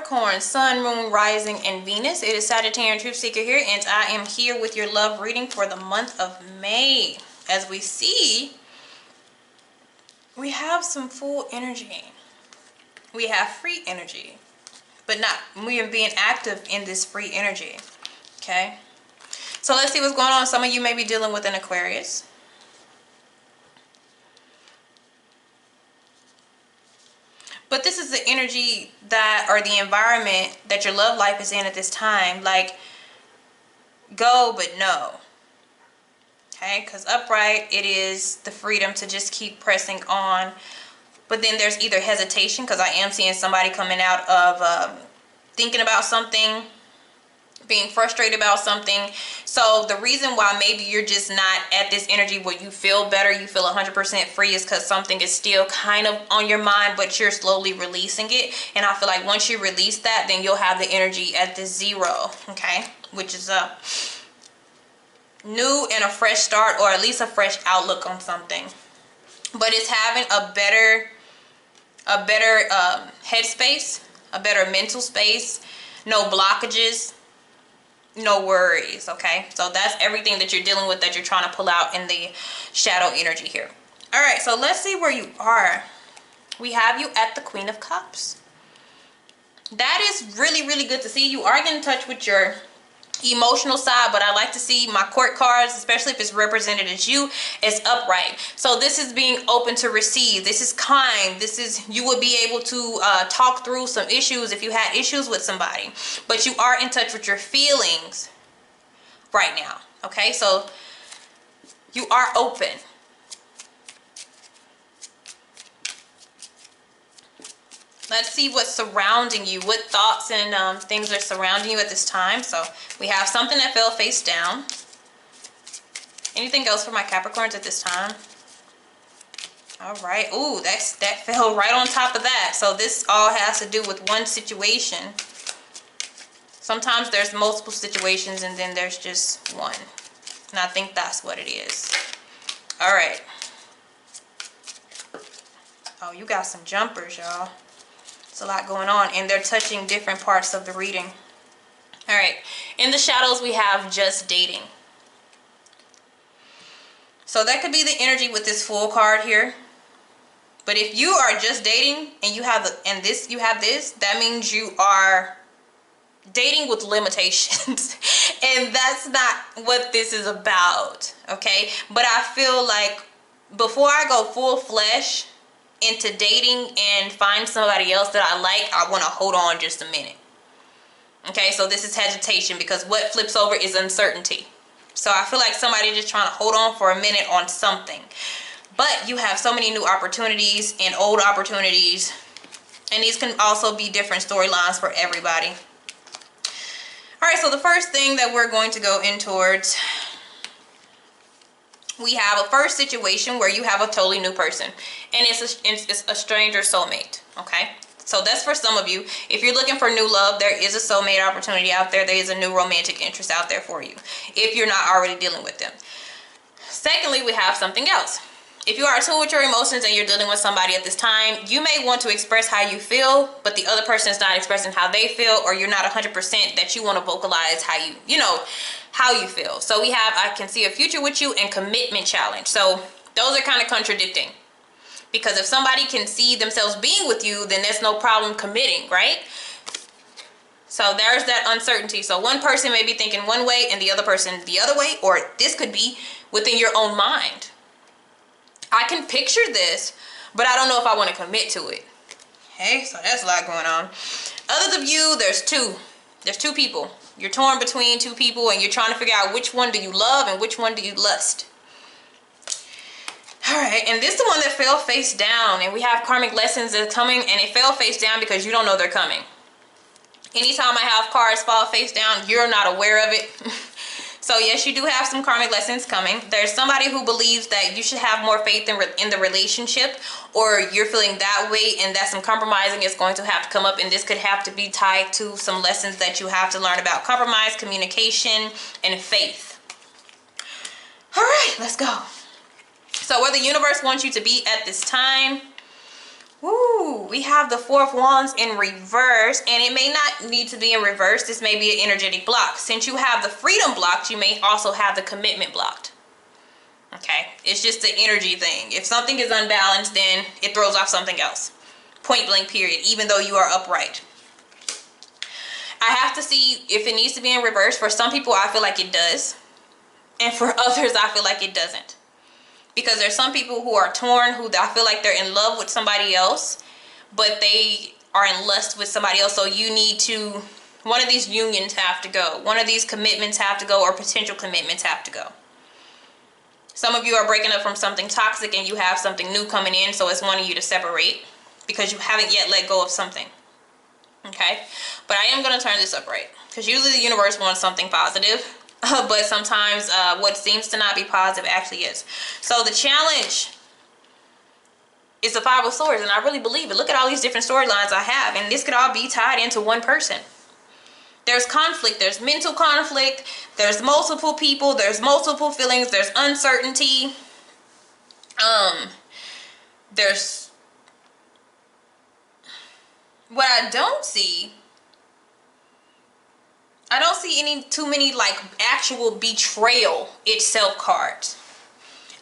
Capricorn, Sun, Moon, Rising, and Venus. It is Sagittarian Truth Seeker here, and I am here with your love reading for the month of May. As we see, we have some full energy. We have free energy, but we are being active in this free energy. Okay? So let's see what's going on. Some of you may be dealing with an Aquarius. But this is the energy that, or the environment that your love life is in at this time. Like, go but no. Okay, because upright, it is the freedom to just keep pressing on. But then there's either hesitation, because I am seeing somebody coming out of thinking about something, being frustrated about something. So the reason why maybe you're just not at this energy where you feel better, you feel 100% free, is because something is still kind of on your mind, but you're slowly releasing it. And I feel like once you release that, then you'll have the energy at the 0, okay, which is a new and a fresh start, or at least a fresh outlook on something. But it's having a better headspace, a better mental space, no blockages, no worries. Okay, so that's everything that you're dealing with, that you're trying to pull out in the shadow energy here. All right, so let's see where you are. We have you at the Queen of Cups. That is really, really good to see. You are getting in touch with your emotional side, but I like to see my court cards, especially if it's represented as you, as upright. So this is being open to receive. This is kind. This is, you will be able to talk through some issues if you had issues with somebody, but you are in touch with your feelings right now. Okay, so you are open. Let's see what's surrounding you, what thoughts and things are surrounding you at this time. So we have something that fell face down. Anything else for my Capricorns at this time? All right. Ooh, that fell right on top of that. So this all has to do with one situation. Sometimes there's multiple situations and then there's just one. And I think that's what it is. All right. Oh, you got some jumpers, y'all. It's a lot going on, and they're touching different parts of the reading. All right, in the shadows we have just dating. So that could be the energy with this Fool card here. But if you are just dating and you have this, that means you are dating with limitations. And that's not what this is about, okay? But I feel like before I go full flesh into dating and find somebody else that I like, I want to hold on just a minute. Okay, so this is hesitation, because what flips over is uncertainty. So I feel like somebody just trying to hold on for a minute on something. But you have so many new opportunities and old opportunities, and these can also be different storylines for everybody. All right, so the first thing that we're going to go in towards, we have a first situation where you have a totally new person, and it's a stranger soulmate. Okay, so that's for some of you. If you're looking for new love, there is a soulmate opportunity out there. There is a new romantic interest out there for you, if you're not already dealing with them. Secondly, we have something else. If you are attuned with your emotions and you're dealing with somebody at this time, you may want to express how you feel, but the other person is not expressing how they feel, or you're not 100% that you want to vocalize how how you feel. So we have, I can see a future with you, and commitment challenge. So those are kind of contradicting, because if somebody can see themselves being with you, then there's no problem committing, right? So there's that uncertainty. So one person may be thinking one way and the other person the other way, or this could be within your own mind. I can picture this, but I don't know if I want to commit to it. Okay, so that's a lot going on. Others of you, there's two people. You're torn between two people, and you're trying to figure out which one do you love and which one do you lust. All right, and this is the one that fell face down, and we have karmic lessons that are coming, and it fell face down because you don't know they're coming. Anytime I have cards fall face down, you're not aware of it. So yes, you do have some karmic lessons coming. There's somebody who believes that you should have more faith in the relationship, or you're feeling that way, and that some compromising is going to have to come up, and this could have to be tied to some lessons that you have to learn about compromise, communication, and faith. All right, let's go. So where the universe wants you to be at this time, Ooh, we have the Four of Wands in reverse, and it may not need to be in reverse. This may be an energetic block. Since you have the freedom blocked, you may also have the commitment blocked. Okay, it's just an energy thing. If something is unbalanced, then it throws off something else. Point blank period, even though you are upright. I have to see if it needs to be in reverse. For some people, I feel like it does. And for others, I feel like it doesn't. Because there's some people who are torn, who I feel like they're in love with somebody else, but they are in lust with somebody else. So you need to, one of these unions have to go. One of these commitments have to go, or potential commitments have to go. Some of you are breaking up from something toxic and you have something new coming in, so it's wanting you to separate because you haven't yet let go of something. Okay? But I am going to turn this upright because usually the universe wants something positive. But sometimes what seems to not be positive actually is. So the challenge is the Five of Swords, and I really believe it. Look at all these different storylines I have, and this could all be tied into one person. There's conflict, there's mental conflict, there's multiple people, there's multiple feelings, there's uncertainty. There's what I don't see too many like actual betrayal itself cards.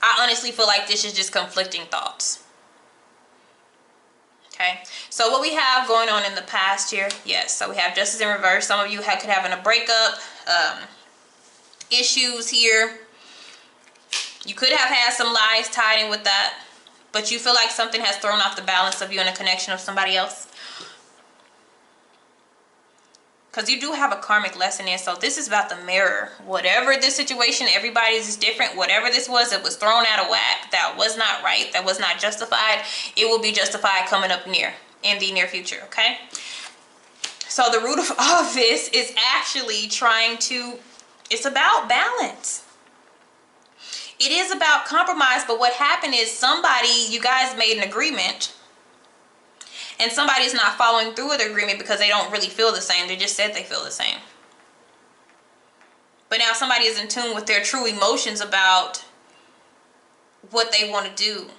I honestly feel like this is just conflicting thoughts. Okay, so what we have going on in the past here, yes, so we have Justice in reverse. Some of you could have a breakup, issues here. You could have had some lies tied in with that, but you feel like something has thrown off the balance of you in a connection of somebody else. Because you do have a karmic lesson in, so this is about the mirror. Whatever this situation, everybody's is different. Whatever this was, it was thrown out of whack. That was not right. That was not justified. It will be justified coming up in the near future, okay? So the root of all of this is actually it's about balance. It is about compromise, but what happened is you guys made an agreement, and somebody's not following through with the agreement because they don't really feel the same. They just said they feel the same. But now somebody is in tune with their true emotions about what they want to do.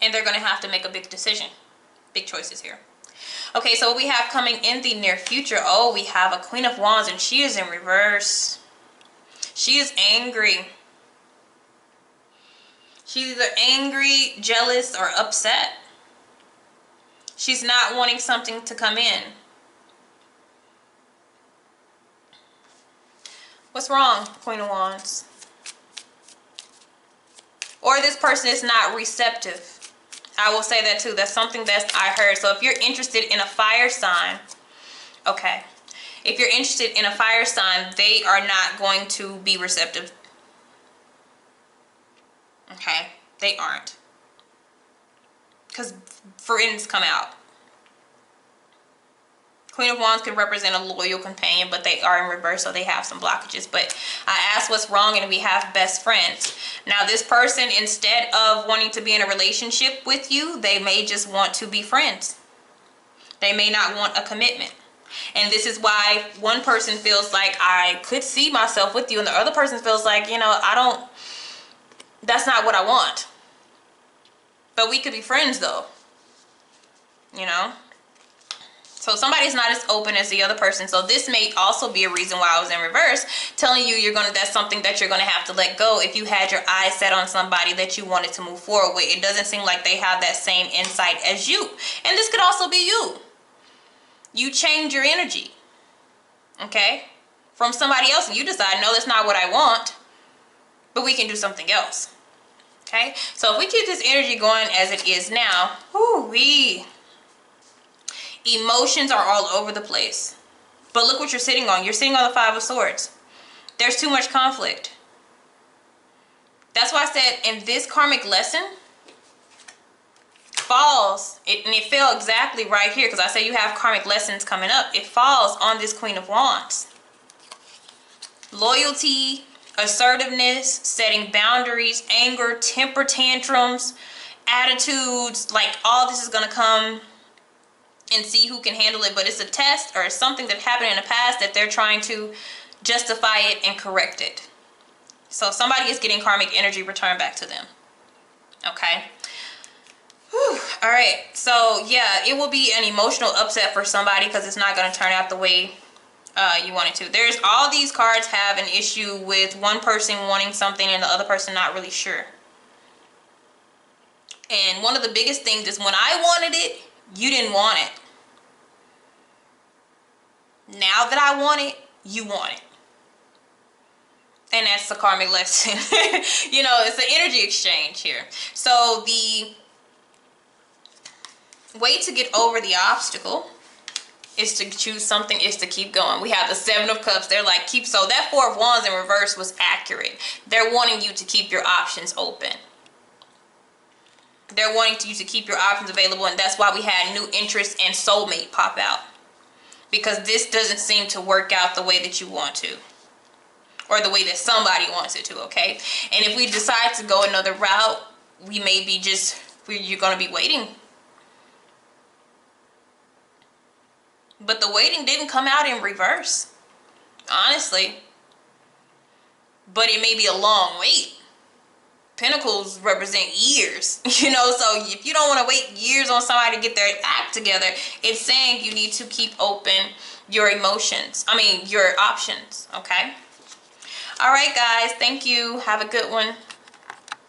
And they're going to have to make a big decision. Big choices here. Okay, so what we have coming in the near future. Oh, we have a Queen of Wands, and she is in reverse. She is angry. She's either angry, jealous, or upset. She's not wanting something to come in. What's wrong, Queen of Wands? Or this person is not receptive. I will say that too. That's something that I heard. So if you're interested in a fire sign, okay. If you're interested in a fire sign, they are not going to be receptive. Okay, they aren't. Because friends come out. Queen of Wands could represent a loyal companion, but they are in reverse, so they have some blockages. But I asked what's wrong, and we have best friends. Now, this person, instead of wanting to be in a relationship with you, they may just want to be friends. They may not want a commitment. And this is why one person feels like, I could see myself with you, and the other person feels like, that's not what I want. But we could be friends though, So somebody's not as open as the other person. So this may also be a reason why I was in reverse, telling you that's something that you're going to have to let go if you had your eyes set on somebody that you wanted to move forward with. It doesn't seem like they have that same insight as you. And this could also be you. You change your energy, okay, from somebody else, and you decide, no, that's not what I want, but we can do something else. Okay, so if we keep this energy going as it is now, emotions are all over the place. But look what you're sitting on. You're sitting on the Five of Swords. There's too much conflict. That's why I said in this karmic lesson, and it fell exactly right here, because I said you have karmic lessons coming up. It falls on this Queen of Wands. Loyalty, assertiveness, setting boundaries, anger, temper tantrums, attitudes, like all this is going to come and see who can handle it. But it's a test or something that happened in the past that they're trying to justify it and correct it. So somebody is getting karmic energy returned back to them. Okay. Whew. All right, so yeah, it will be an emotional upset for somebody because it's not going to turn out the way you want it to. There's all these cards have an issue with one person wanting something and the other person not really sure. And one of the biggest things is when I wanted it, you didn't want it. Now that I want it, you want it. And that's the karmic lesson. You know, it's an energy exchange here. So the way to get over the obstacle is to choose something, is to keep going. We have the Seven of Cups. They're like, keep, so that Four of Wands in reverse was accurate. They're wanting you to keep your options open. They're wanting you to keep your options available, and that's why we had new interest and soulmate pop out. Because this doesn't seem to work out the way that you want to. Or the way that somebody wants it to, okay? And if we decide to go another route, we may be just, you're going to be waiting. But the waiting didn't come out in reverse, honestly. But it may be a long wait. Pentacles represent years, you know, so if you don't want to wait years on somebody to get their act together, it's saying you need to keep open your emotions. I mean, your options, okay? All right, guys, thank you. Have a good one.